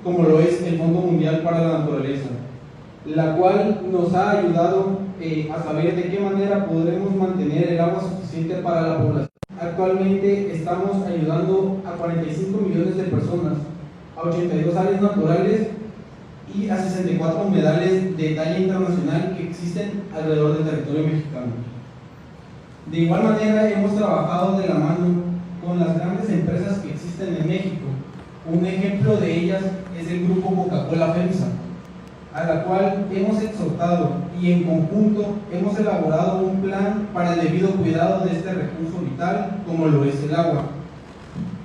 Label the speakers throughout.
Speaker 1: como lo es el Fondo Mundial para la Naturaleza, la cual nos ha ayudado a saber de qué manera podremos mantener el agua suficiente para la población. Actualmente estamos ayudando a 45 millones de personas, a 82 áreas naturales y a 64 humedales de talla internacional que existen alrededor del territorio mexicano. De igual manera, hemos trabajado de la mano con las grandes empresas que existen en México. Un ejemplo de ellas es el grupo Coca-Cola FEMSA, a la cual hemos exhortado y en conjunto hemos elaborado un plan para el debido cuidado de este recurso vital como lo es el agua.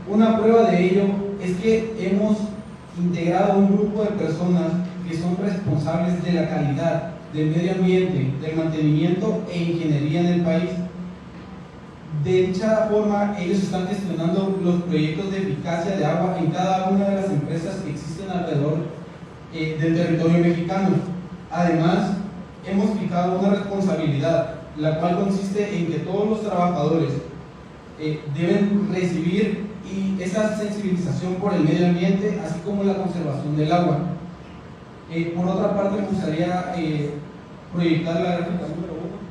Speaker 1: Una prueba de ello es que hemos integrado un grupo de personas que son responsables de la calidad, del medio ambiente, del mantenimiento e ingeniería en el país. De dicha forma, ellos están gestionando los proyectos de eficacia de agua en cada una de las empresas que existen alrededor del territorio mexicano. Además, hemos fijado una responsabilidad, la cual consiste en que todos los trabajadores deben recibir esa sensibilización por el medio ambiente, así como la conservación del agua. Por otra parte, me gustaría proyectar la gráfica número 1.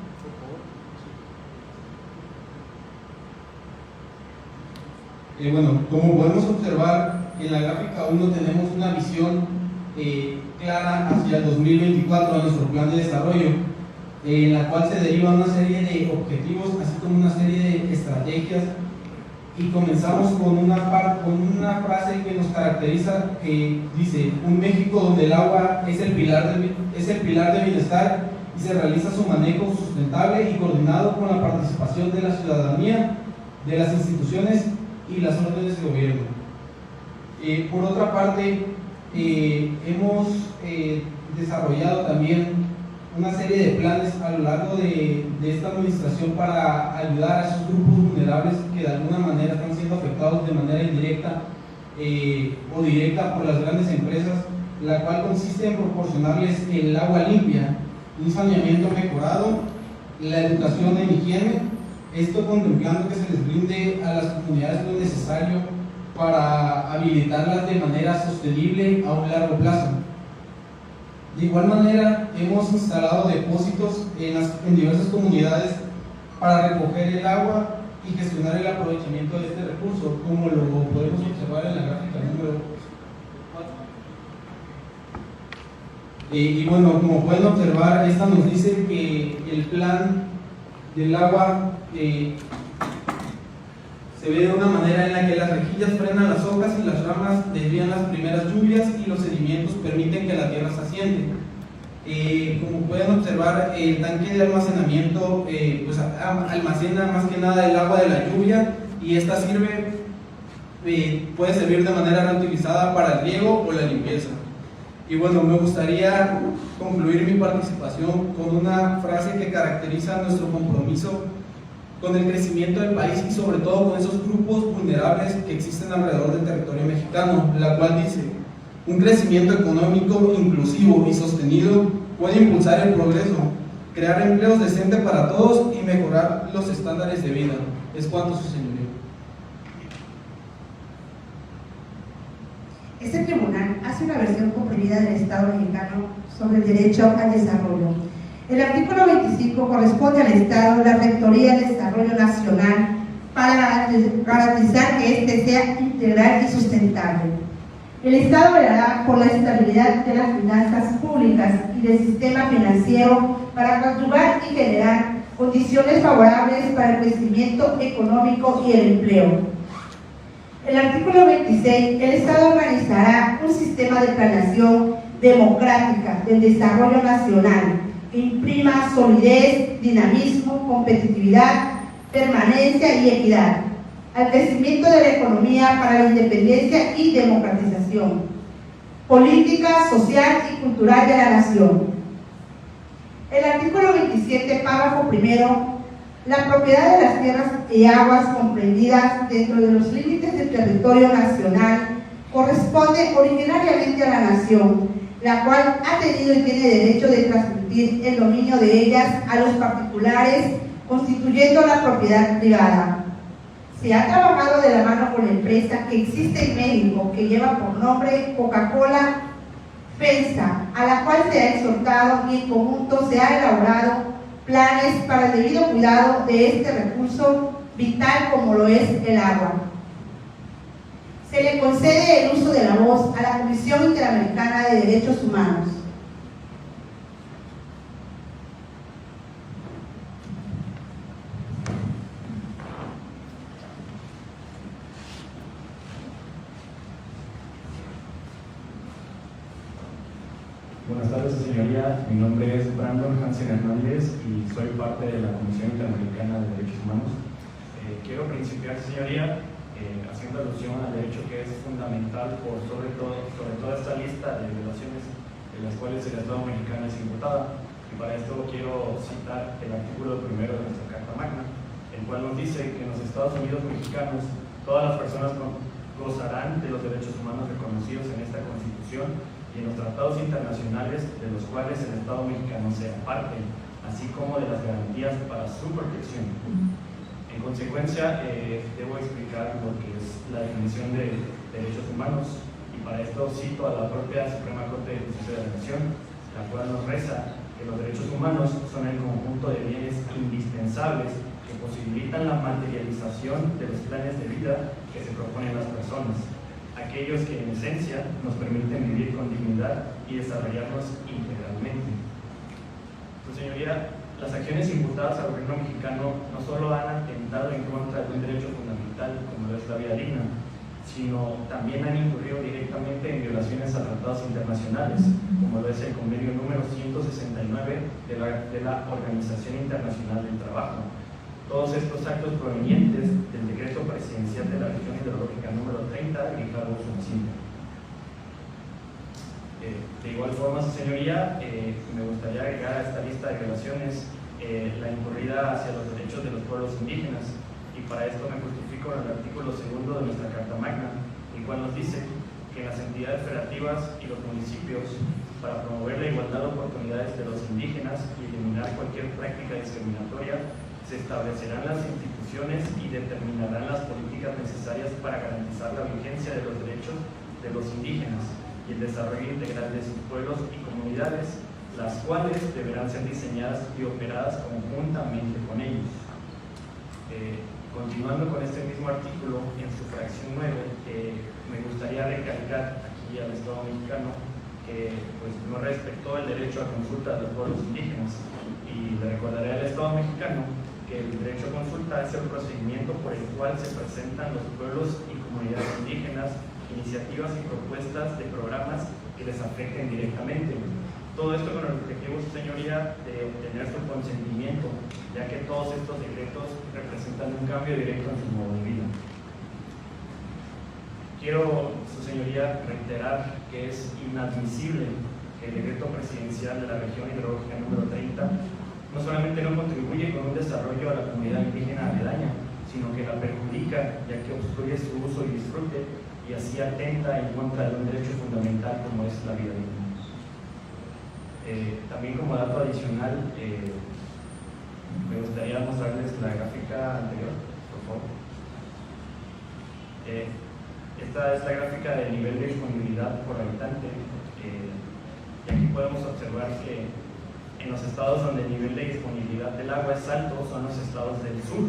Speaker 1: Bueno, como podemos observar, en la gráfica 1 tenemos una visión clara hacia el 2024 de nuestro plan de desarrollo, en la cual se deriva una serie de objetivos, así como una serie de estrategias, y comenzamos con una frase que nos caracteriza, que dice: un México donde el agua es el pilar de bienestar y se realiza su manejo sustentable y coordinado con la participación de la ciudadanía, de las instituciones y las órdenes de gobierno. Por otra parte, hemos desarrollado también una serie de planes a lo largo de esta administración para ayudar a esos grupos vulnerables que de alguna manera están siendo afectados de manera indirecta o directa por las grandes empresas, la cual consiste en proporcionarles el agua limpia, un saneamiento mejorado, la educación en higiene, esto contemplando que se les brinde a las comunidades lo necesario para habilitarlas de manera sostenible a un largo plazo. De igual manera, hemos instalado depósitos en diversas comunidades para recoger el agua y gestionar el aprovechamiento de este recurso, como lo podemos observar en la gráfica número 4. Y bueno, como pueden observar, esta nos dice que el plan del agua se ve de una manera en la que las rejillas frenan las hojas y las ramas desvían las primeras lluvias y los sedimentos permiten que la tierra se asiente. Como pueden observar, el tanque de almacenamiento pues almacena más que nada el agua de la lluvia, y esta puede servir de manera reutilizada para el riego o la limpieza. Y bueno, me gustaría concluir mi participación con una frase que caracteriza nuestro compromiso con el crecimiento del país y sobre todo con esos grupos vulnerables que existen alrededor del territorio mexicano, la cual dice: un crecimiento económico inclusivo y sostenido puede impulsar el progreso, crear empleos decentes para todos y mejorar los estándares de vida. Es cuanto, su señoría.
Speaker 2: Este tribunal hace una versión comprimida del Estado mexicano sobre el derecho al desarrollo. El artículo 25 corresponde al Estado la rectoría del desarrollo nacional para garantizar que éste sea integral y sustentable. El Estado velará por la estabilidad de las finanzas públicas y del sistema financiero para conjugar y generar condiciones favorables para el crecimiento económico y el empleo. El artículo 26, el Estado organizará un sistema de planeación democrática del desarrollo nacional que imprima solidez, dinamismo, competitividad, permanencia y equidad al crecimiento de la economía para la independencia y democratización, política, social y cultural de la nación. El artículo 27, párrafo primero: la propiedad de las tierras y aguas comprendidas dentro de los límites del territorio nacional corresponde originariamente a la nación, la cual ha tenido y tiene derecho de transmitir el dominio de ellas a los particulares, constituyendo la propiedad privada. Se ha trabajado de la mano con la empresa que existe en México, que lleva por nombre Coca-Cola FEMSA, a la cual se ha exhortado y en conjunto se ha elaborado planes para el debido cuidado de este recurso vital como lo es el agua. Se le concede el uso de la voz a la Comisión Interamericana de Derechos Humanos.
Speaker 3: Buenas tardes, señoría. Mi nombre es Brandon Hansen Hernández y soy parte de la Comisión Interamericana de Derechos Humanos. Quiero principiar, señoría, haciendo alusión al derecho que es fundamental sobre toda esta lista de violaciones en las cuales el Estado mexicano es imputada. Y para esto quiero citar el artículo primero de nuestra Carta Magna, el cual nos dice que en los Estados Unidos mexicanos todas las personas gozarán de los derechos humanos reconocidos en esta Constitución y en los tratados internacionales de los cuales el Estado mexicano sea parte, así como de las garantías para su protección. En consecuencia, debo explicar lo que es la definición de derechos humanos, y para esto cito a la propia Suprema Corte de Justicia de la Nación, la cual nos reza que los derechos humanos son el conjunto de bienes indispensables que posibilitan la materialización de los planes de vida que se proponen las personas, aquellos que en esencia nos permiten vivir con dignidad y desarrollarnos integralmente. Pues, señoría, las acciones imputadas al gobierno mexicano no solo han atentado en contra de un derecho fundamental como lo es la vida digna, sino también han incurrido directamente en violaciones a tratados internacionales, como lo es el convenio número 169 de la Organización Internacional del Trabajo. Todos estos actos provenientes del decreto presidencial de la región hidrológica número 30 de Ricardo Soncinta. De igual forma, su señoría, me gustaría agregar a esta lista de violaciones la incurrida hacia los derechos de los pueblos indígenas, y para esto me justifico en el artículo 2 de nuestra Carta Magna, el cual nos dice que las entidades federativas y los municipios, para promover la igualdad de oportunidades de los indígenas y eliminar cualquier práctica discriminatoria, se establecerán las instituciones y determinarán las políticas necesarias para garantizar la vigencia de los derechos de los indígenas y el desarrollo integral de sus pueblos y comunidades, las cuales deberán ser diseñadas y operadas conjuntamente con ellos. Continuando con este mismo artículo, en su fracción 9, me gustaría recalcar aquí al Estado mexicano que pues, no respetó el derecho a consulta de los pueblos indígenas, y le recordaré al Estado mexicano que el derecho a consulta es el procedimiento por el cual se presentan los pueblos y comunidades indígenas iniciativas y propuestas de programas que les afecten directamente. Todo esto con el objetivo, su señoría, de obtener su consentimiento, ya que todos estos decretos representan un cambio directo en su modo de vida. Quiero, su señoría, reiterar que es inadmisible que el decreto presidencial de la región hidrológica número 30 no solamente no contribuye con un desarrollo a la comunidad indígena aledaña, sino que la perjudica, ya que obstruye su uso y disfrute, y así atenta en contra de un derecho fundamental como es la vida digna. También como dato adicional, me gustaría mostrarles la gráfica anterior, por favor. Esta es la gráfica del nivel de disponibilidad por habitante, y aquí podemos observar que en los estados donde el nivel de disponibilidad del agua es alto son los estados del sur,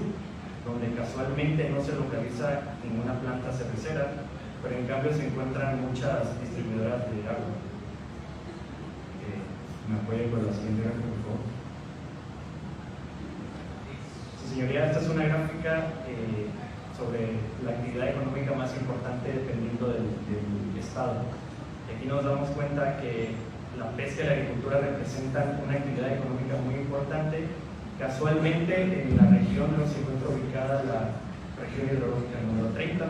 Speaker 3: donde casualmente no se localiza ninguna planta cervecera, pero en cambio se encuentran muchas distribuidoras de agua. ¿Me apoya con la siguiente gráfica, por favor? Su señoría, esta es una gráfica sobre la actividad económica más importante dependiendo del estado. Y aquí nos damos cuenta que la pesca y la agricultura representan una actividad económica muy importante. Casualmente en la región donde se encuentra ubicada la región hidrológica número 30,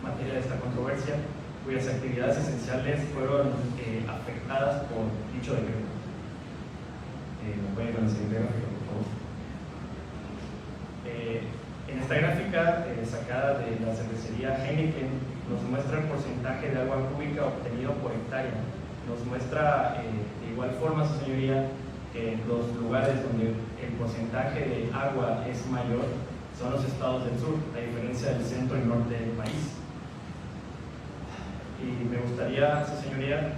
Speaker 3: materia de esta controversia, cuyas actividades esenciales fueron afectadas por dicho decreto. ¿Me pueden con la siguiente gráfica, por favor? En esta gráfica sacada de la cervecería Heineken nos muestra el porcentaje de agua cúbica obtenido por hectárea. Nos muestra de igual forma, su señoría, que los lugares donde el porcentaje de agua es mayor son los estados del sur, a diferencia del centro y norte del país. Y me gustaría, su señoría,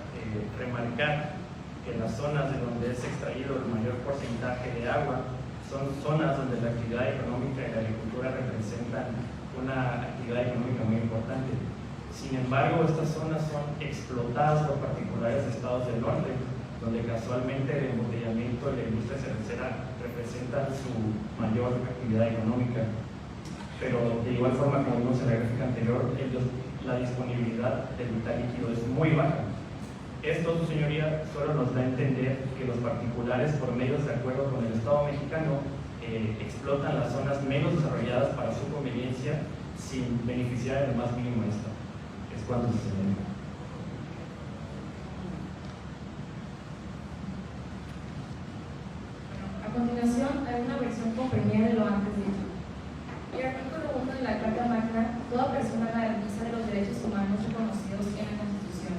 Speaker 3: remarcar que las zonas de donde es extraído el mayor porcentaje de agua son zonas donde la actividad económica y la agricultura representan una actividad económica muy importante. Sin embargo, estas zonas son explotadas por particulares estados del norte, donde casualmente el embotellamiento y la industria cervecera representan su mayor actividad económica. Pero de igual forma, como vimos en la gráfica anterior, la disponibilidad del vital líquido es muy baja. Esto, su señoría, solo nos da a entender que los particulares, por medios de acuerdo con el Estado mexicano, explotan las zonas menos desarrolladas para su conveniencia sin beneficiar en lo más mínimo esto. Es cuanto, su señoría.
Speaker 4: A continuación, hay una versión comprimida de lo antes dicho. El artículo 1 de la Carta Magna, toda persona garantiza de los derechos humanos reconocidos en la Constitución.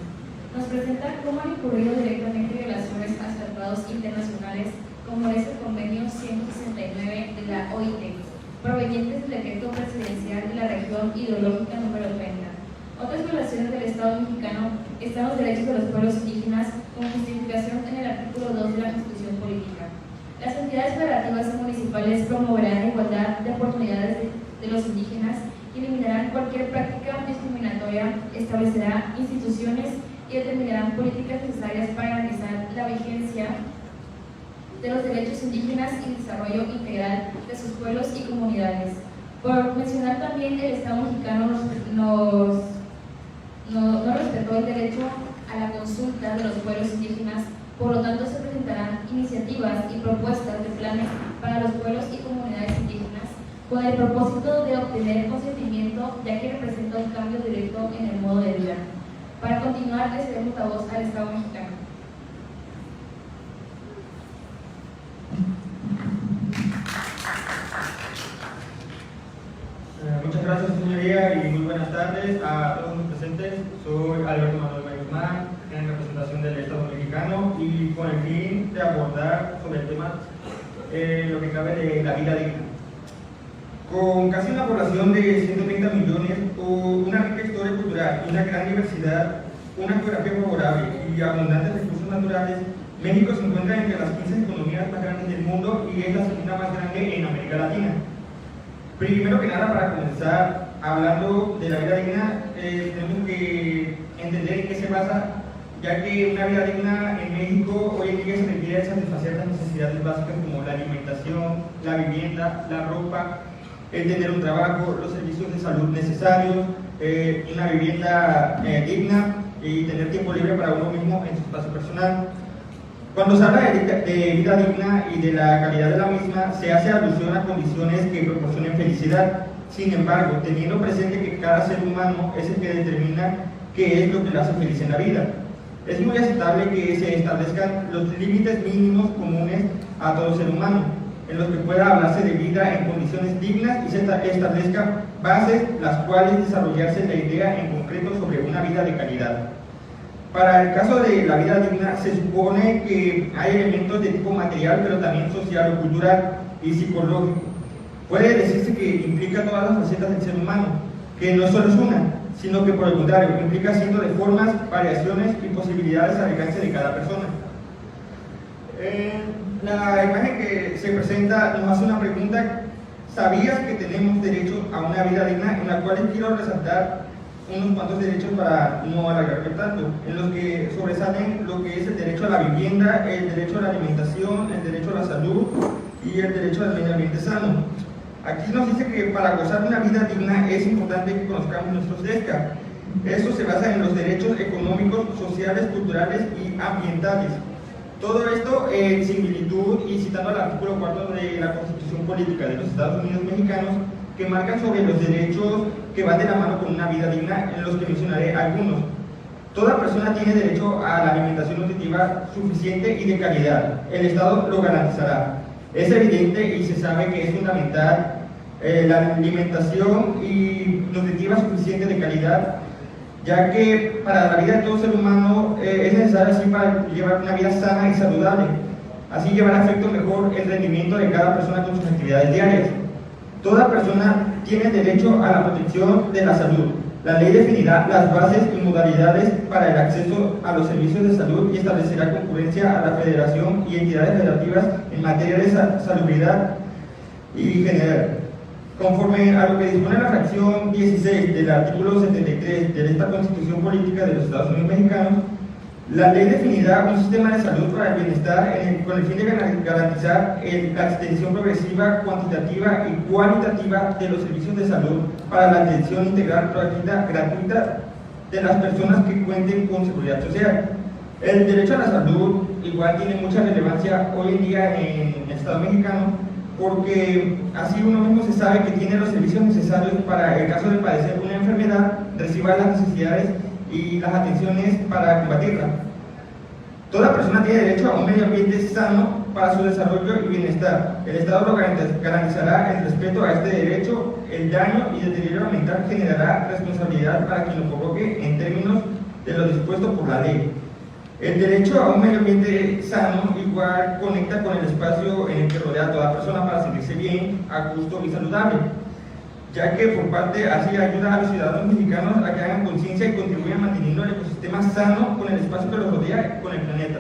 Speaker 4: Nos presenta cómo han incurrido directamente violaciones a tratados internacionales, como es el convenio 169 de la OIT, provenientes del decreto presidencial de la región ideológica número 30. Otras violaciones del Estado mexicano están los derechos de los pueblos indígenas, con justificación en el artículo 2 de la Constitución Política. Las entidades federativas y municipales promoverán la igualdad de oportunidades de los indígenas y eliminarán cualquier práctica discriminatoria, establecerán instituciones y determinarán políticas necesarias para garantizar la vigencia de los derechos indígenas y el desarrollo integral de sus pueblos y comunidades. Por mencionar también, el Estado mexicano no respetó el derecho a la consulta de los pueblos indígenas. Por lo tanto, se presentarán iniciativas y propuestas de planes para los pueblos y comunidades indígenas con el propósito de obtener consentimiento, ya que representa un cambio directo en el modo de vida. Para continuar, le cedemos la voz al Estado mexicano.
Speaker 5: Muchas gracias, señoría, y muy buenas tardes a todos los presentes. Soy Alberto Manuel Guzmán, en representación del Estado mexicano, y con el fin de abordar sobre el tema lo que cabe de la vida digna. Con casi una población de 130 millones, una rica historia cultural y una gran diversidad, una geografía favorable y abundantes recursos naturales, México se encuentra entre las 15 economías más grandes del mundo y es la segunda más grande en América Latina. Primero que nada, para comenzar hablando de la vida digna, tenemos que entender en qué se basa, ya que una vida digna en México hoy en día se requiere satisfacer las necesidades básicas como la alimentación, la vivienda, la ropa, el tener un trabajo, los servicios de salud necesarios, una vivienda digna y tener tiempo libre para uno mismo en su espacio personal. Cuando se habla de vida digna y de la calidad de la misma, se hace alusión a condiciones que proporcionen felicidad. Sin embargo, teniendo presente que cada ser humano es el que determina qué es lo que le hace feliz en la vida. Es muy aceptable que se establezcan los límites mínimos comunes a todo ser humano, en los que pueda hablarse de vida en condiciones dignas y se establezcan bases las cuales desarrollarse la idea en concreto sobre una vida de calidad. Para el caso de la vida digna, se supone que hay elementos de tipo material, pero también social o cultural y psicológico. Puede decirse que implica todas las facetas del ser humano, que no solo es una, sino que por el contrario, implica cientos de formas, variaciones y posibilidades al alcance de cada persona. La imagen que se presenta nos hace una pregunta: ¿sabías que tenemos derecho a una vida digna? En la cual quiero resaltar unos cuantos derechos para no alargarme tanto, en los que sobresalen lo que es el derecho a la vivienda, el derecho a la alimentación, el derecho a la salud y el derecho al medio ambiente sano. Aquí nos dice que para gozar de una vida digna es importante que conozcamos nuestros DESCA. Esto se basa en los derechos económicos, sociales, culturales y ambientales. Todo esto en similitud y citando el artículo 4 de la Constitución Política de los Estados Unidos Mexicanos, que marcan sobre los derechos que van de la mano con una vida digna, en los que mencionaré algunos. Toda persona tiene derecho a la alimentación nutritiva suficiente y de calidad. El Estado lo garantizará. Es evidente y se sabe que es fundamental la alimentación nutritiva suficiente de calidad, ya que para la vida de todo ser humano es necesario así para llevar una vida sana y saludable. Así llevar a efecto mejor el rendimiento de cada persona con sus actividades diarias. Toda persona tiene derecho a la protección de la salud. La ley definirá las bases y modalidades para el acceso a los servicios de salud y establecerá concurrencia a la federación y entidades federativas en materia de salubridad y general. Conforme a lo que dispone la fracción 16 del artículo 73 de esta Constitución Política de los Estados Unidos Mexicanos, la ley definirá un sistema de salud para el bienestar con el fin de garantizar la extensión progresiva, cuantitativa y cualitativa de los servicios de salud para la atención integral gratuita de las personas que cuenten con seguridad social. El derecho a la salud igual tiene mucha relevancia hoy en día en el Estado mexicano, porque así uno mismo se sabe que tiene los servicios necesarios para, el caso de padecer una enfermedad, reciba las necesidades y las atenciones para combatirla. Toda persona tiene derecho a un medio ambiente sano para su desarrollo y bienestar. El Estado lo garantizará el respeto a este derecho. El daño y deterioro ambiental generará responsabilidad para quien lo provoque en términos de lo dispuesto por la ley. El derecho a un medio ambiente sano igual conecta con el espacio en el que rodea a toda persona para sentirse bien, a gusto y saludable, ya que por parte así ayuda a los ciudadanos mexicanos a que hagan conciencia y contribuyan manteniendo el ecosistema sano con el espacio que los rodea y con el planeta.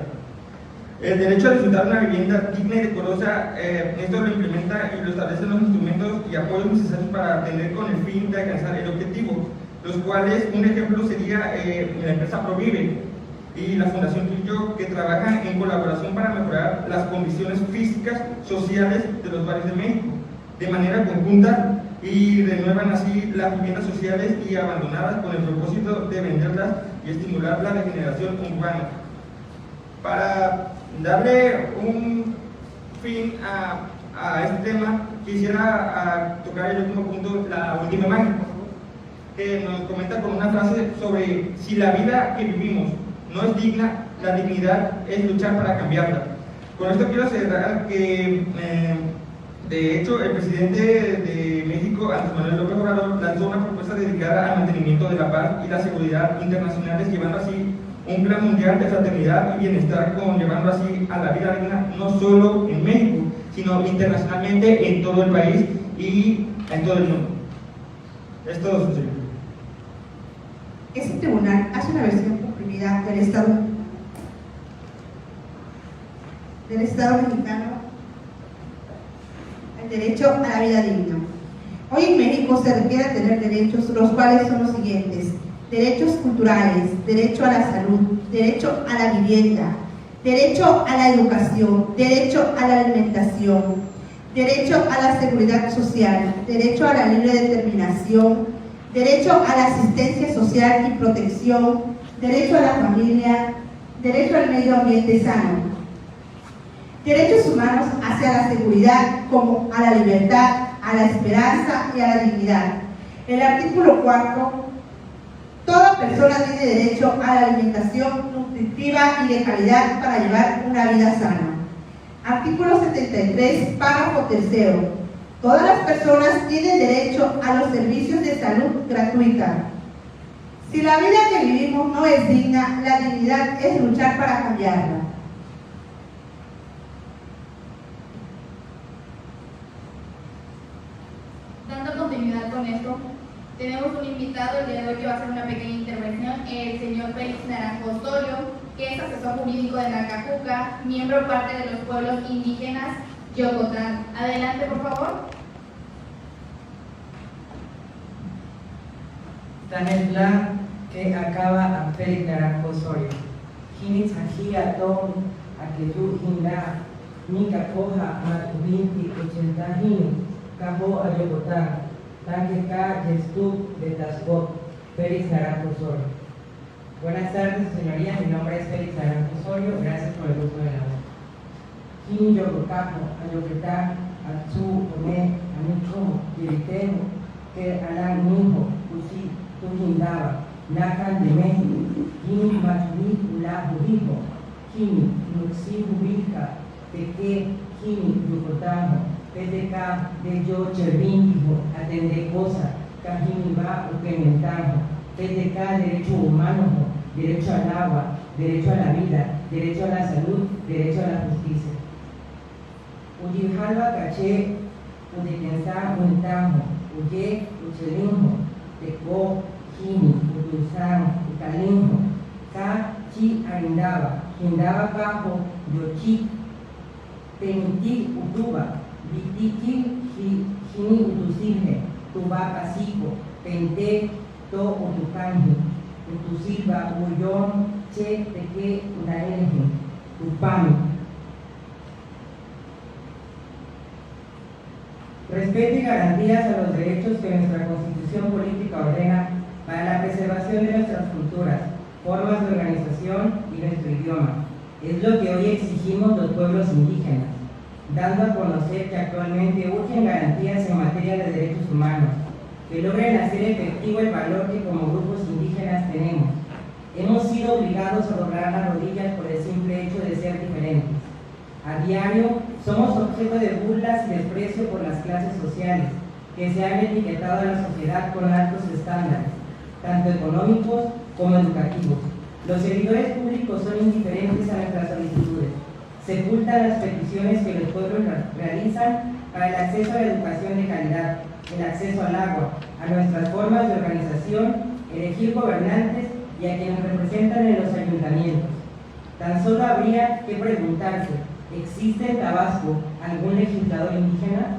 Speaker 5: El derecho a disfrutar de una vivienda digna y decorosa, esto lo implementa y lo establecen los instrumentos y apoyos necesarios para atender con el fin de alcanzar el objetivo, los cuales un ejemplo sería la empresa Provive y la Fundación Tuyo, que trabajan en colaboración para mejorar las condiciones físicas, sociales de los barrios de México, de manera conjunta, y renuevan así las viviendas sociales y abandonadas con el propósito de venderlas y estimular la regeneración urbana. Para darle un fin a este tema, quisiera tocar el último punto, la última imagen, que nos comenta con una frase sobre: si la vida que vivimos no es digna, la dignidad es luchar para cambiarla. Con esto quiero cerrar que de hecho el presidente de México, Andrés Manuel López Obrador, lanzó una propuesta dedicada al mantenimiento de la paz y la seguridad internacionales, llevando así un plan mundial de fraternidad y bienestar, llevando así a la vida digna no solo en México, sino internacionalmente en todo el país y en todo el mundo. Es todo, su señor.
Speaker 2: Este tribunal hace una versión comprimida del Estado mexicano, el derecho a la vida digna. Hoy en México se requiere tener derechos, los cuales son los siguientes: derechos culturales, derecho a la salud, derecho a la vivienda, derecho a la educación, derecho a la alimentación, derecho a la seguridad social, derecho a la libre determinación, derecho a la asistencia social y protección, derecho a la familia, derecho al medio ambiente sano. Derechos humanos hacia la seguridad, como a la libertad, a la esperanza y a la dignidad. El artículo 4: toda persona tiene derecho a la alimentación nutritiva y de calidad para llevar una vida sana. Artículo 73, párrafo 3: todas las personas tienen derecho a los servicios de salud gratuita. Si la vida que vivimos no es digna, la dignidad es luchar para cambiarla.
Speaker 4: Dando continuidad con esto, tenemos un invitado el día de hoy que va a hacer una pequeña intervención, el señor Félix Naranjo Osorio, que es asesor jurídico de Nacajuca, miembro parte de los pueblos indígenas Yocotán. Adelante, por favor.
Speaker 6: Tanetla que acaba a Félix Naranjo Osorio. Hinitz Hajia Tom Akeyu Hinda Nika Koja Matubinti 80 Hin Kajo Ayocotán Tanqueca Yestu de Tasbot. Félix Naranjo Osorio. Buenas tardes, señorías. Mi nombre es Félix Naranjo Osorio. Gracias por el uso de la voz. Hin Yococajo Ayocotán Atsu Ome Amichomo Yiritemo que Alan Mijo Usi Tujindaba Nakan de México Kini Maturi Ula Budijo Kini Nuxi Bubika Teque Kini Yucotajo PTK de Yo Chervindijo Atende Cosa Kajini Ba Uquementajo PTK Derecho Humano, derecho al agua, derecho a la vida, derecho a la salud, derecho a la justicia. Uyijalba Caché Utekensa Untajo, Uye, Uchelinjo, Teco, Jini, Utulsan, Ucalinjo, Ka, Chi, Arindaba, Hindaba Bajo, Yochi, Teniti, Utuba, Vitiki, Jini, Utusilje, Tuba, Pasico, Pente, To, Utucanji, Utusilva, Uyón, Che, Teque, Unaenje, Upami. Respeto y garantías a los derechos que nuestra Constitución Política ordena para la preservación de nuestras culturas, formas de organización y nuestro idioma. Es lo que hoy exigimos los pueblos indígenas, dando a conocer que actualmente urgen garantías en materia de derechos humanos, que logren hacer efectivo el valor que como grupos indígenas tenemos. Hemos sido obligados a doblar las rodillas por el simple hecho de ser diferentes. A diario somos objeto de burlas y desprecio por las clases sociales que se han etiquetado a la sociedad con altos estándares, tanto económicos como educativos. Los servidores públicos son indiferentes a nuestras solicitudes, sepultan las peticiones que los pueblos realizan para el acceso a la educación de calidad, el acceso al agua, a nuestras formas de organización, elegir gobernantes y a quienes representan en los ayuntamientos. Tan solo habría que preguntarse, ¿existe en Tabasco algún legislador indígena?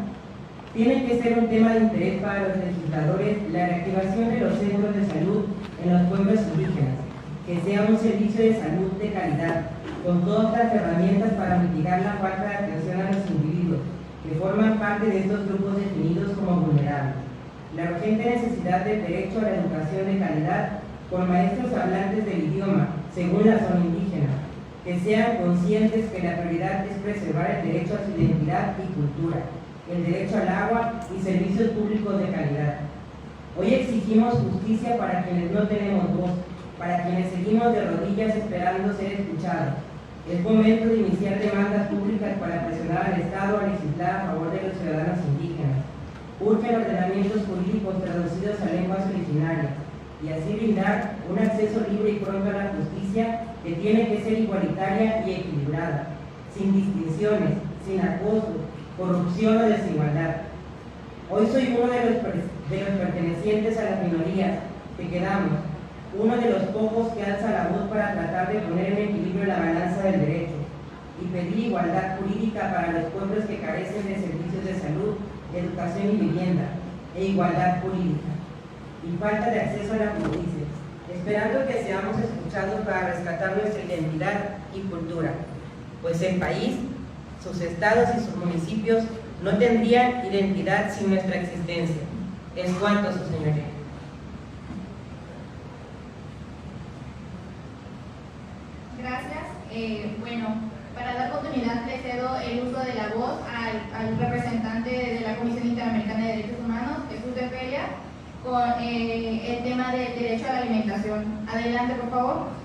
Speaker 6: Tiene que ser un tema de interés para los legisladores la reactivación de los centros de salud en los pueblos indígenas, que sea un servicio de salud de calidad, con todas las herramientas para mitigar la falta de atención a los individuos que forman parte de estos grupos definidos como vulnerables. La urgente necesidad del derecho a la educación de calidad por maestros hablantes del idioma, según la zona indígena, que sean conscientes que la prioridad es preservar el derecho a su identidad y cultura, el derecho al agua y servicios públicos de calidad. Hoy exigimos justicia para quienes no tenemos voz, para quienes seguimos de rodillas esperando ser escuchados. Es momento de iniciar demandas públicas para presionar al Estado a legislar a favor de los ciudadanos indígenas. Urgen ordenamientos jurídicos traducidos a lenguas originarias y así brindar un acceso libre y pronto a la justicia que tiene que ser igualitaria y equilibrada, sin distinciones, sin acoso, corrupción o desigualdad. Hoy soy uno de los pertenecientes a las minorías que quedamos, uno de los pocos que alza la voz para tratar de poner en equilibrio la balanza del derecho y pedir igualdad jurídica para los pueblos que carecen de servicios de salud, educación y vivienda, e igualdad jurídica, y falta de acceso a la justicia, esperando que seamos escuchados para rescatar nuestra identidad y cultura, pues el país, sus estados y sus municipios no tendrían identidad sin nuestra existencia. Es cuanto, su señoría.
Speaker 7: Gracias. Bueno, para dar oportunidad le cedo el uso de la voz al representante de la Comisión Interamericana de Derechos Humanos, Jesús de Feria, con el tema del derecho a la alimentación. Adelante, por favor.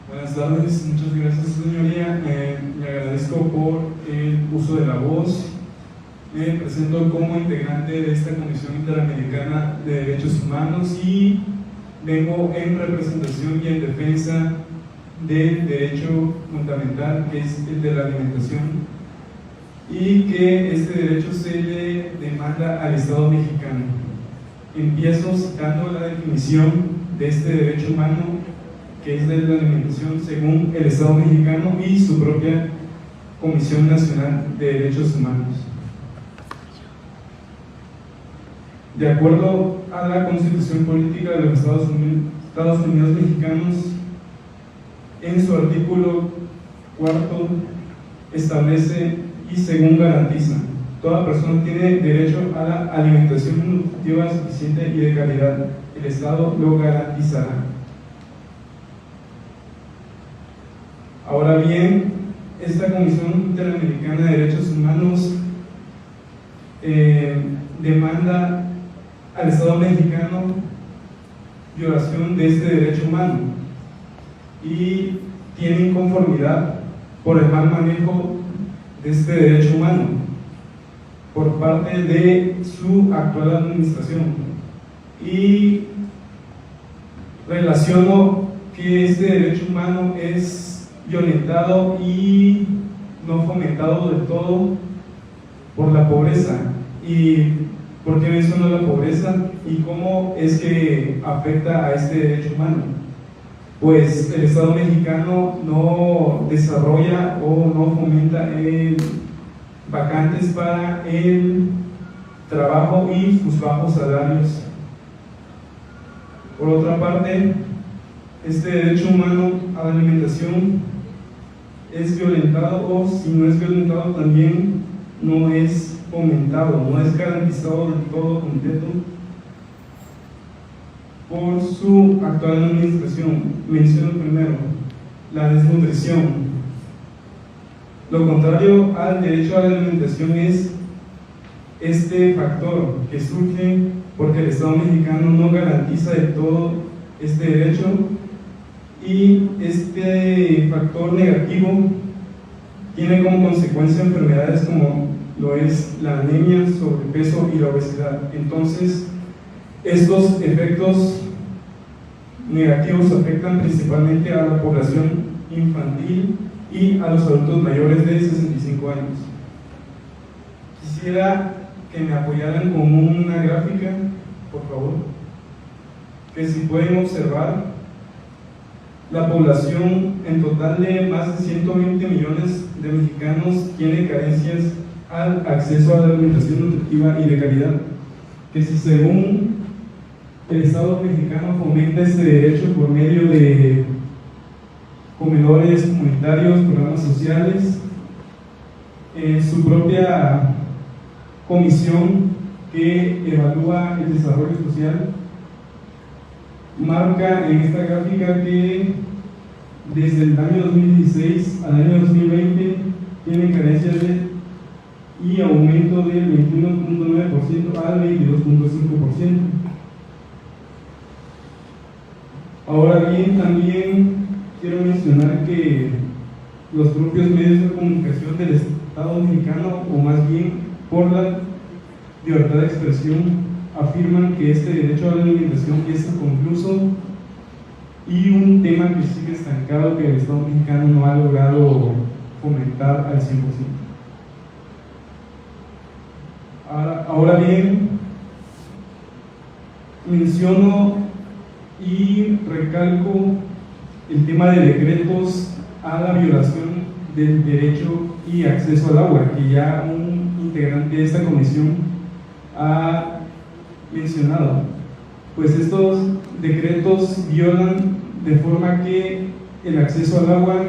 Speaker 8: Buenas tardes, muchas gracias, señoría. Le agradezco por el uso de la voz. Me presento como integrante de esta Comisión Interamericana de Derechos Humanos y vengo en representación y en defensa del derecho fundamental, que es el de la alimentación, y que este derecho se le demanda al Estado mexicano. Empiezo citando la definición de este derecho humano, que es de la alimentación según el Estado mexicano y su propia Comisión Nacional de Derechos Humanos. De acuerdo a la Constitución Política de los Estados Unidos Mexicanos, en su artículo 4 establece y según garantiza: toda persona tiene derecho a la alimentación nutritiva suficiente y de calidad. El Estado lo garantizará. Ahora bien, esta Comisión Interamericana de Derechos Humanos demanda al Estado mexicano violación de este derecho humano y tiene inconformidad por el mal manejo de este derecho humano por parte de su actual administración. Y relaciono que este derecho humano es violentado y no fomentado del todo por la pobreza. ¿Y por qué menciono la pobreza y cómo es que afecta a este derecho humano? Pues el Estado mexicano no desarrolla o no fomenta vacantes para el trabajo y sus bajos salarios. Por otra parte, este derecho humano a la alimentación es violentado, o si no es violentado también no es fomentado, no es garantizado del todo completo por su actual administración. Menciono primero la desnutrición. Lo contrario al derecho a la alimentación es este factor que surge porque el Estado mexicano no garantiza del todo este derecho, y este factor negativo tiene como consecuencia enfermedades como lo es la anemia, sobrepeso y la obesidad. Entonces, estos efectos negativos afectan principalmente a la población infantil y a los adultos mayores de 65 años. Quisiera que me apoyaran con una gráfica, por favor, que si pueden observar, la población en total de más de 120 millones de mexicanos tiene carencias al acceso a la alimentación nutritiva y de calidad, que si según el Estado mexicano fomenta este derecho por medio de comedores comunitarios, programas sociales, su propia comisión que evalúa el desarrollo social marca en esta gráfica que desde el año 2016 al año 2020 tienen carencias y aumento del 21.9% al 22.5%. Ahora bien, también quiero mencionar que los propios medios de comunicación del Estado mexicano, o más bien por la libertad de expresión, afirman que este derecho a la alimentación es inconcluso y un tema que sigue estancado, que el Estado mexicano no ha logrado fomentar al 100%. Ahora bien, menciono y recalco el tema de decretos a la violación del derecho y acceso al agua, que ya un integrante de esta comisión ha mencionado. Pues estos decretos violan de forma que el acceso al agua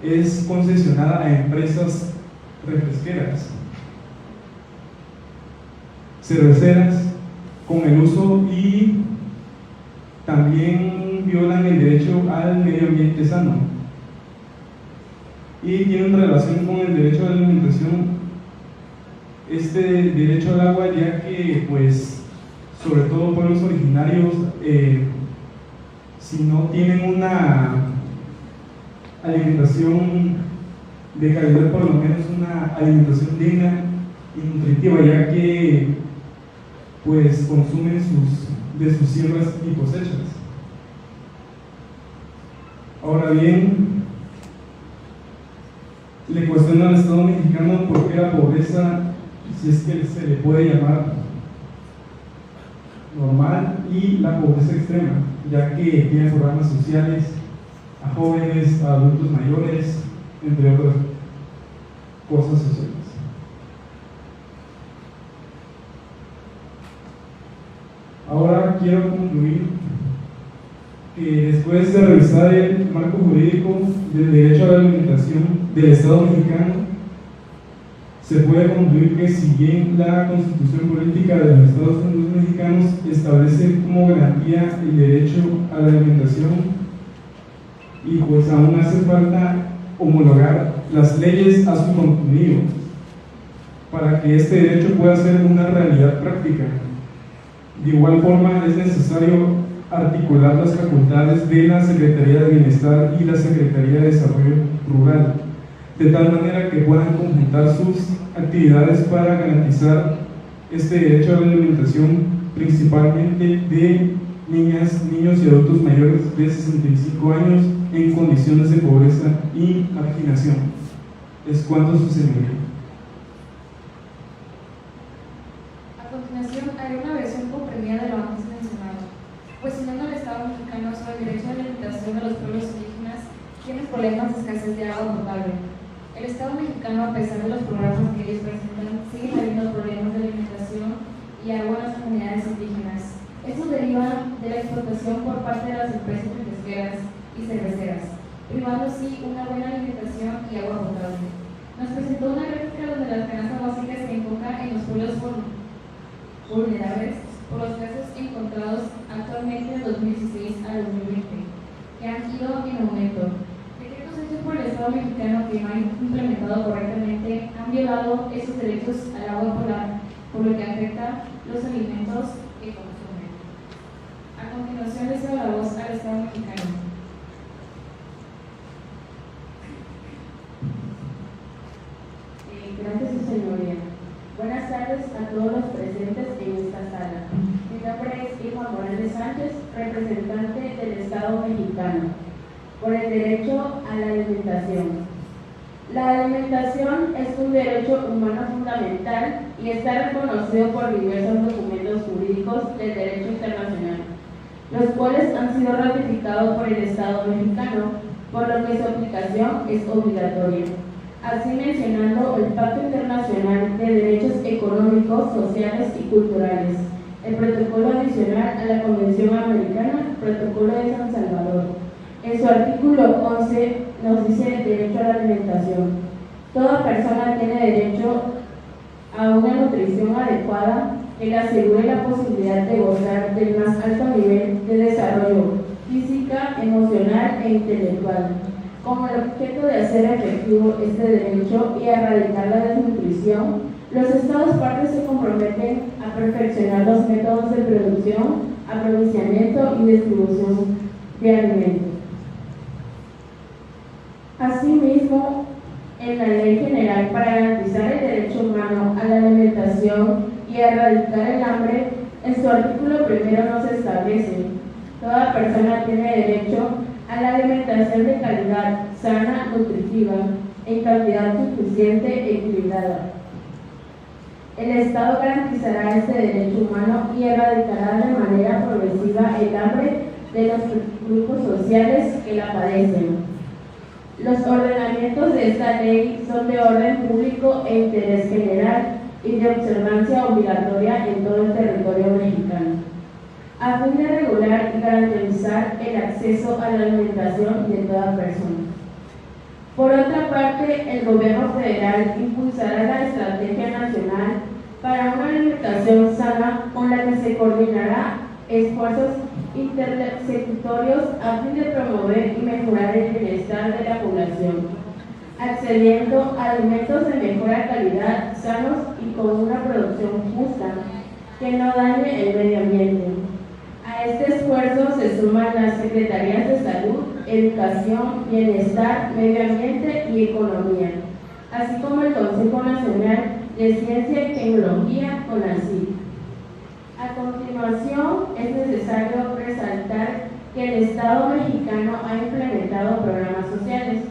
Speaker 8: es concesionada a empresas refresqueras, cerveceras, con el uso, y también violan el derecho al medio ambiente sano, y tienen relación con el derecho a la alimentación este derecho al agua, ya que pues sobre todo pueblos originarios si no tienen una alimentación de calidad, por lo menos una alimentación digna y nutritiva, ya que pues consumen de sus siembras y cosechas. Ahora bien, le cuestiono al Estado mexicano por qué la pobreza, si es que se le puede llamar normal, y la pobreza extrema, ya que tiene programas sociales a jóvenes, a adultos mayores, entre otras cosas sociales. Ahora quiero concluir que después de revisar el marco jurídico del derecho a la alimentación del Estado mexicano, se puede concluir que si bien la Constitución Política de los Estados Unidos Mexicanos establece como garantía el derecho a la alimentación, y pues aún hace falta homologar las leyes a su contenido para que este derecho pueda ser una realidad práctica. De igual forma, es necesario articular las facultades de la Secretaría de Bienestar y la Secretaría de Desarrollo Rural, de tal manera que puedan conjuntar sus actividades para garantizar este derecho a la alimentación, principalmente de niñas, niños y adultos mayores de 65 años en condiciones de pobreza y marginación. Es cuanto, su señoría.
Speaker 4: A continuación, haré una versión comprimida de lo antes mencionado. Cuestionando al Estado mexicano sobre el derecho a la alimentación de los pueblos indígenas, tienen problemas de escasez de agua potable. El Estado mexicano, a pesar de los programas que ellos presentan, sigue habiendo problemas de alimentación y agua en las comunidades indígenas. Estos derivan de la explotación por parte de las empresas pesqueras y cerveceras, privando así una buena alimentación y agua potable. Nos presentó una gráfica donde las canastas básicas se enfocan en los pueblos vulnerables por los casos encontrados actualmente de 2016 a 2020, que han ido en aumento. Decretos hechos por el Estado mexicano que no han implementado correctamente han violado esos derechos al agua polar, por lo que afecta los alimentos que consumen. A continuación le cedo la voz al Estado mexicano.
Speaker 9: Gracias, su señoría. Buenas tardes a todos los presentes en esta sala. Mi nombre es Irma Morales Sánchez, representante del Estado mexicano, por el derecho a la alimentación. La alimentación es un derecho humano fundamental y está reconocido por diversos documentos jurídicos del derecho internacional, los cuales han sido ratificados por el Estado mexicano, por lo que su aplicación es obligatoria. Así mencionando el Pacto Internacional de Derechos Económicos, Sociales y Culturales, el Protocolo Adicional a la Convención Americana, Protocolo de San Salvador. En su artículo 11 nos dice el derecho a la alimentación. Toda persona tiene derecho a una nutrición adecuada que le asegure la posibilidad de gozar del más alto nivel de desarrollo física, emocional e intelectual, con el objeto de hacer efectivo este derecho y erradicar la desnutrición. Los Estados partes se comprometen a perfeccionar los métodos de producción, aprovisionamiento y distribución de alimentos. Asimismo, en la Ley General para garantizar el derecho humano a la alimentación y erradicar el hambre, en su artículo primero nos establece: toda persona tiene derecho a la alimentación de calidad, sana, nutritiva, en cantidad suficiente e equilibrada. El Estado garantizará este derecho humano y erradicará de manera progresiva el hambre de los grupos sociales que la padecen. Los ordenamientos de esta ley son de orden público e interés general y de observancia obligatoria en todo el territorio mexicano, a fin de regular y garantizar el acceso a la alimentación de toda persona. Por otra parte, el Gobierno federal impulsará la Estrategia Nacional para una alimentación sana, con la que se coordinará esfuerzos intersecutorios a fin de promover y mejorar el bienestar de la población, accediendo a alimentos de mejor calidad, sanos y con una producción justa, que no dañe el medio ambiente. A este esfuerzo se suman las Secretarías de Salud, Educación, Bienestar, Medio Ambiente y Economía, así como el Consejo Nacional de Ciencia y Tecnología, CONACYT. A continuación, es necesario resaltar que el Estado mexicano ha implementado programas sociales.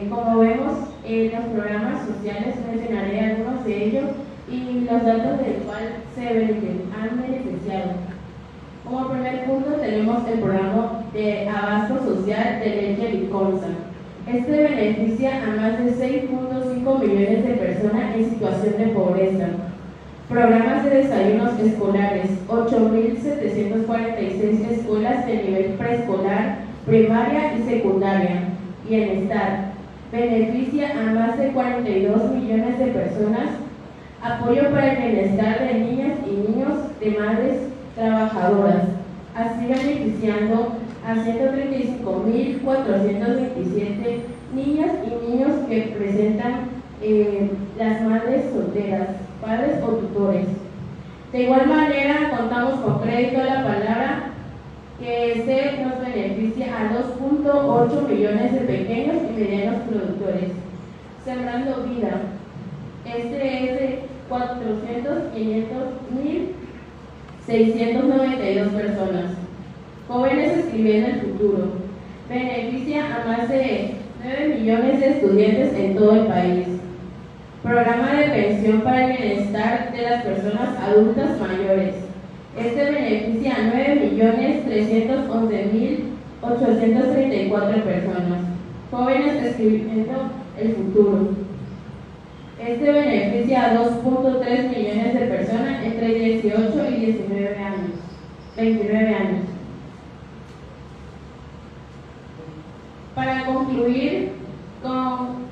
Speaker 9: Como vemos, los programas sociales, mencionaré algunos de ellos y los datos del cual se han beneficiado. Como primer punto tenemos el programa de abasto social de leche Liconza. Este beneficia a más de 6.5 millones de personas en situación de pobreza. Programas de desayunos escolares: 8.746 escuelas de nivel preescolar, primaria y secundaria. Bienestar: beneficia a más de 42 millones de personas. Apoyo para el bienestar de niñas y niños de madres trabajadoras, así beneficiando a 135.427 niñas y niños que presentan las madres solteras, padres o tutores. De igual manera, contamos con crédito a la palabra que se nos beneficia a 2.8 millones de pequeños y medianos productores. Sembrando Vida. Este es de 400.692 personas. Jóvenes escribiendo el futuro. Beneficia a más de 9 millones de estudiantes en todo el país. Programa de pensión para el bienestar de las personas adultas mayores. Este beneficia a 9.311.834 personas. Jóvenes escribiendo el futuro. Este beneficia a 2.3 millones de personas entre 18 y 29 años. Para concluir, ¿con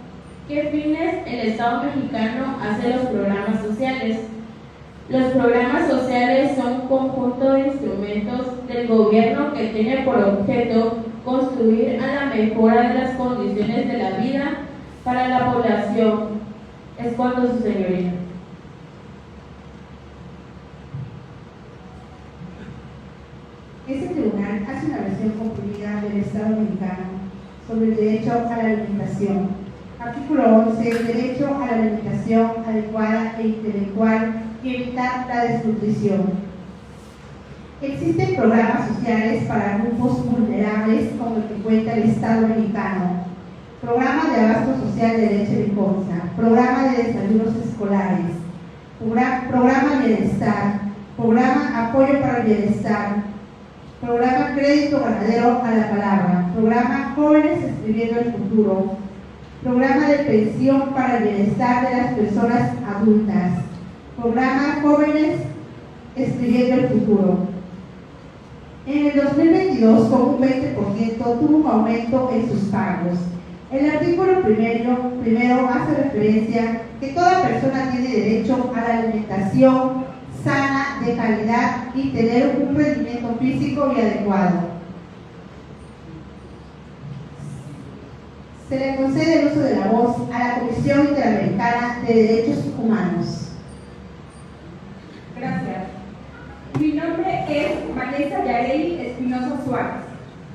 Speaker 9: qué fines el Estado mexicano hace los programas sociales? Los programas sociales son un conjunto de instrumentos del gobierno que tiene por objeto contribuir a la mejora de las condiciones de la vida para la población. Es cuanto, su señoría.
Speaker 2: Este tribunal hace una versión comprimida del Estado mexicano sobre el derecho a la alimentación. Artículo 11. Derecho a la alimentación adecuada e intelectual y evitar la desnutrición. Existen programas sociales para grupos vulnerables como el que cuenta el Estado mexicano. Programa de abasto social de leche Liconza, programa de desayunos escolares, programa bienestar, programa apoyo para el bienestar, programa crédito ganadero a la palabra, programa jóvenes escribiendo el futuro, programa de pensión para el bienestar de las personas adultas, programa jóvenes escribiendo el futuro. En el 2022, con un 20%, tuvo un aumento en sus pagos. El artículo primero hace referencia que toda persona tiene derecho a la alimentación sana, de calidad y tener un rendimiento físico y adecuado. Se le concede el uso de la voz a la Comisión Interamericana de Derechos Humanos.
Speaker 10: Gracias. Mi nombre es Vanessa Yareli Espinosa Suárez,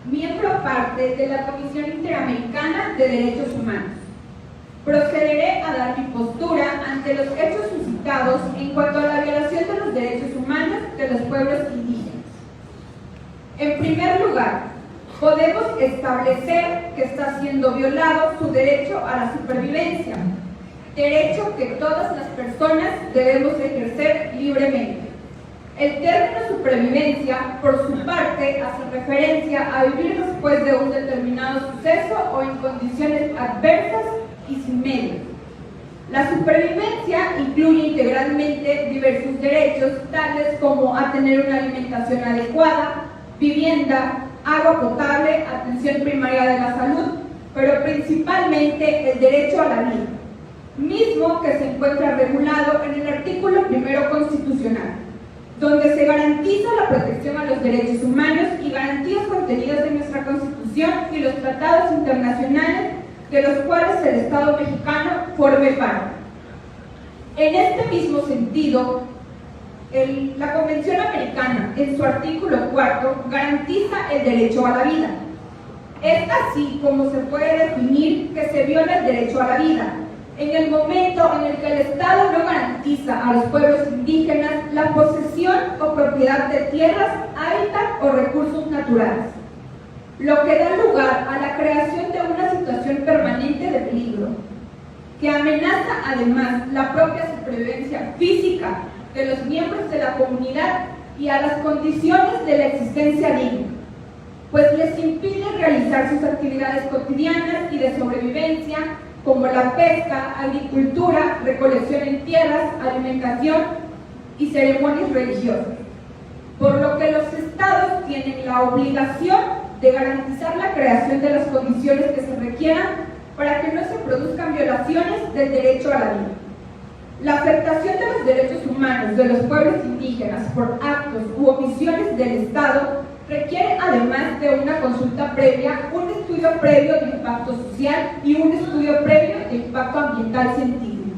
Speaker 10: miembro parte de la Comisión Interamericana de Derechos Humanos. Procederé a dar mi postura ante los hechos suscitados en cuanto a la violación de los derechos humanos de los pueblos indígenas. En primer lugar, podemos establecer que está siendo violado su derecho a la supervivencia, derecho que todas las personas debemos ejercer libremente. El término supervivencia, por su parte, hace referencia a vivir después de un determinado suceso o en condiciones adversas y sin medios. La supervivencia incluye integralmente diversos derechos, tales como a tener una alimentación adecuada, vivienda, agua potable, atención primaria de la salud, pero principalmente el derecho a la vida, mismo que se encuentra regulado en el artículo 1 constitucional, donde se garantiza la protección a los derechos humanos y garantías contenidas en nuestra Constitución y los tratados internacionales de los cuales el Estado mexicano forme parte. En este mismo sentido, la Convención Americana, en su artículo 4, garantiza el derecho a la vida. Es así como se puede definir que se viola el derecho a la vida, en el momento en el que el Estado no garantiza a los pueblos indígenas la posesión o propiedad de tierras, hábitat o recursos naturales, lo que da lugar a la creación de una situación permanente de peligro, que amenaza además la propia supervivencia física de los miembros de la comunidad y a las condiciones de la existencia digna, pues les impide realizar sus actividades cotidianas y de sobrevivencia, como la pesca, agricultura, recolección en tierras, alimentación y ceremonias religiosas, por lo que los estados tienen la obligación de garantizar la creación de las condiciones que se requieran para que no se produzcan violaciones del derecho a la vida. La afectación de los derechos humanos de los pueblos indígenas por actos u omisiones del Estado requiere, además de una consulta previa, un estudio previo de impacto social y un estudio previo de impacto ambiental científico.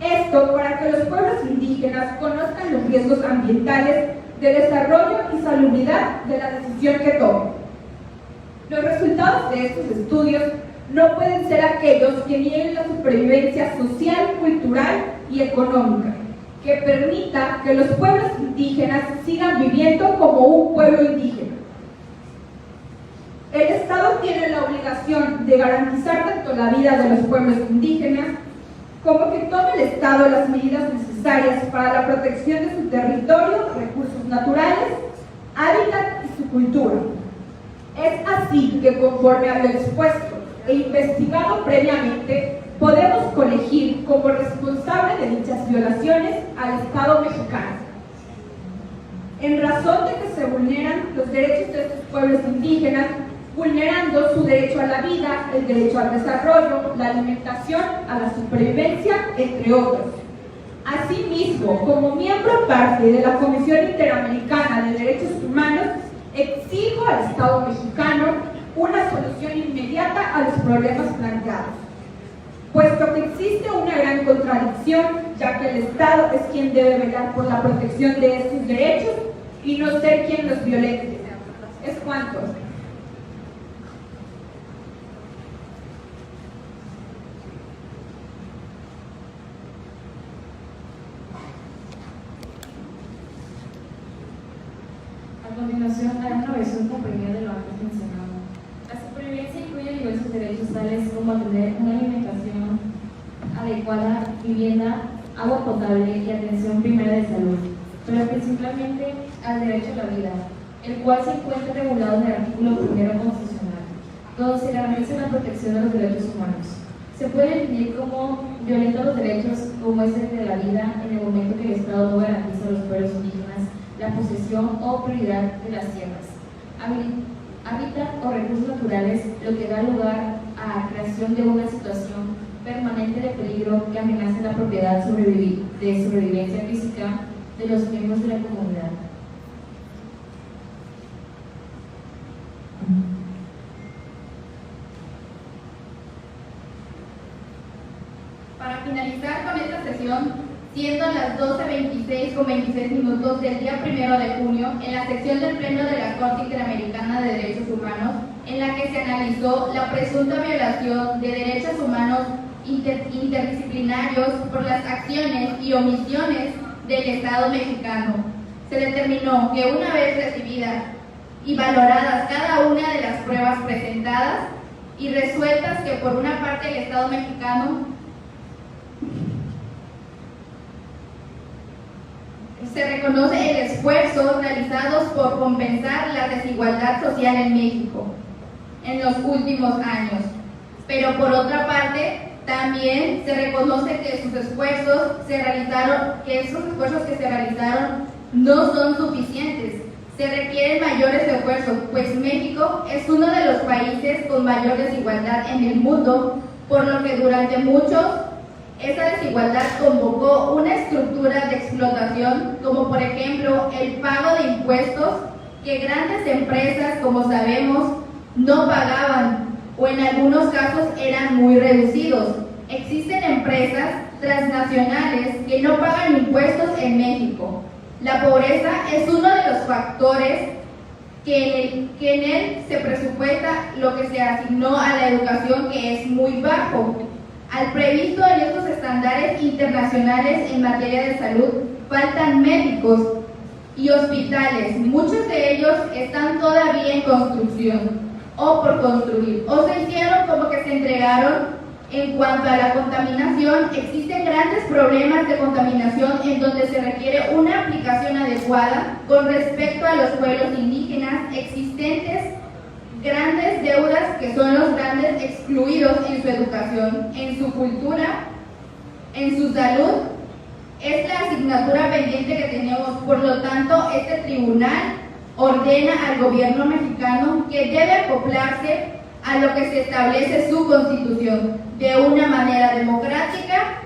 Speaker 10: Esto para que los pueblos indígenas conozcan los riesgos ambientales de desarrollo y salubridad de la decisión que tomen. Los resultados de estos estudios no pueden ser aquellos que nieguen la supervivencia social, cultural y económica, que permita que los pueblos indígenas sigan viviendo como un pueblo indígena. El Estado tiene la obligación de garantizar tanto la vida de los pueblos indígenas como que tome el Estado las medidas necesarias para la protección de su territorio, recursos naturales, hábitat y su cultura. Es así que, conforme a lo expuesto e investigado previamente, podemos colegir como responsable de dichas violaciones al Estado mexicano. En razón de que se vulneran los derechos de estos pueblos indígenas, vulnerando su derecho a la vida, el derecho al desarrollo, la alimentación, a la supervivencia, entre otros. Asimismo, como miembro parte de la Comisión Interamericana de Derechos Humanos, exijo al Estado mexicano una solución inmediata a los problemas planteados, puesto que existe una gran contradicción, ya que el Estado es quien debe velar por la protección de estos derechos y no ser quien los violente. Es cuanto.
Speaker 4: A continuación, haré una versión comprimida de lo antes mencionado. La supervivencia incluye diversos derechos tales como tener una alimentación adecuada, vivienda, agua potable y atención primaria de salud, pero principalmente al derecho a la vida, el cual se encuentra regulado en el artículo 1 constitucional, donde se garantiza la protección de los derechos humanos. Se puede definir como violentar los derechos como es el de la vida en el momento que el Estado no garantiza a los pueblos indígenas la posesión o prioridad de las tierras, hábitat o recursos naturales, lo que da lugar a la creación de una situación permanente de peligro que amenace la propiedad de sobrevivencia física de los miembros de la comunidad.
Speaker 7: Para finalizar con esta sesión, siendo las 12:26 con 26 minutos del día 1 de junio, en la sección del Pleno de la Corte Interamericana de Derechos Humanos, en la que se analizó la presunta violación de derechos humanos interdisciplinarios por las acciones y omisiones del Estado mexicano, se determinó que una vez recibidas y valoradas cada una de las pruebas presentadas y resueltas que por una parte el Estado mexicano se reconoce el esfuerzo realizados por compensar la desigualdad social en México en los últimos años, pero por otra parte también se reconoce que esos esfuerzos que se realizaron no son suficientes. Se requieren mayores esfuerzos, pues México es uno de los países con mayor desigualdad en el mundo, por lo que durante muchos esa desigualdad convocó una estructura de explotación, como por ejemplo el pago de impuestos que grandes empresas, como sabemos, no pagaban o en algunos casos eran muy reducidos. Existen empresas transnacionales que no pagan impuestos en México. La pobreza es uno de los factores que en él se presupuesta lo que se asignó a la educación, que es muy bajo. Al previsto en estos estándares internacionales en materia de salud, faltan médicos y hospitales. Muchos de ellos están todavía en construcción o por construir, o se hicieron como que se entregaron. En cuanto a la contaminación, existen grandes problemas de contaminación en donde se requiere una aplicación adecuada con respecto a los pueblos indígenas existentes. Grandes deudas que son los grandes excluidos en su educación, en su cultura, en su salud, es la asignatura pendiente que tenemos. Por lo tanto, este tribunal ordena al gobierno mexicano que debe acoplarse a lo que se establece su constitución de una manera democrática,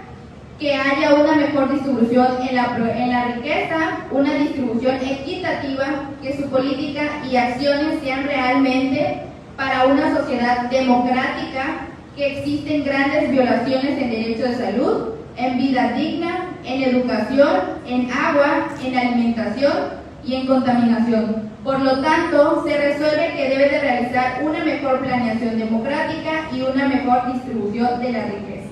Speaker 7: que haya una mejor distribución en la riqueza, una distribución equitativa, que su política y acciones sean realmente para una sociedad democrática, que existen grandes violaciones en derecho de salud, en vida digna, en educación, en agua, en alimentación y en contaminación. Por lo tanto, se resuelve que debe de realizar una mejor planeación democrática y una mejor distribución de la riqueza.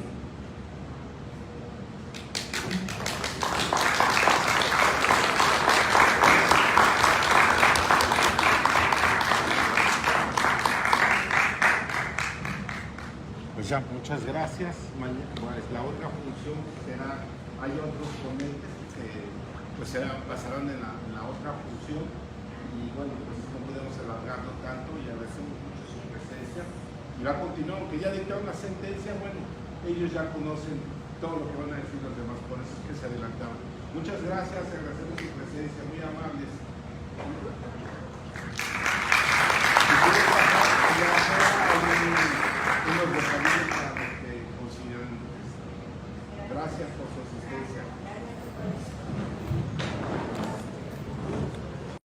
Speaker 11: Pues ya, muchas gracias. Pues la otra función será, hay otros ponentes que pues pasarán en la otra función y bueno, pues no podemos alargarlo tanto y agradecemos mucho su presencia. Y va a continuar, aunque ya dictaron la sentencia, bueno, ellos ya conocen todo lo que van a decir los demás, por eso es que se adelantaron. Muchas gracias, agradecemos su presencia, muy amables.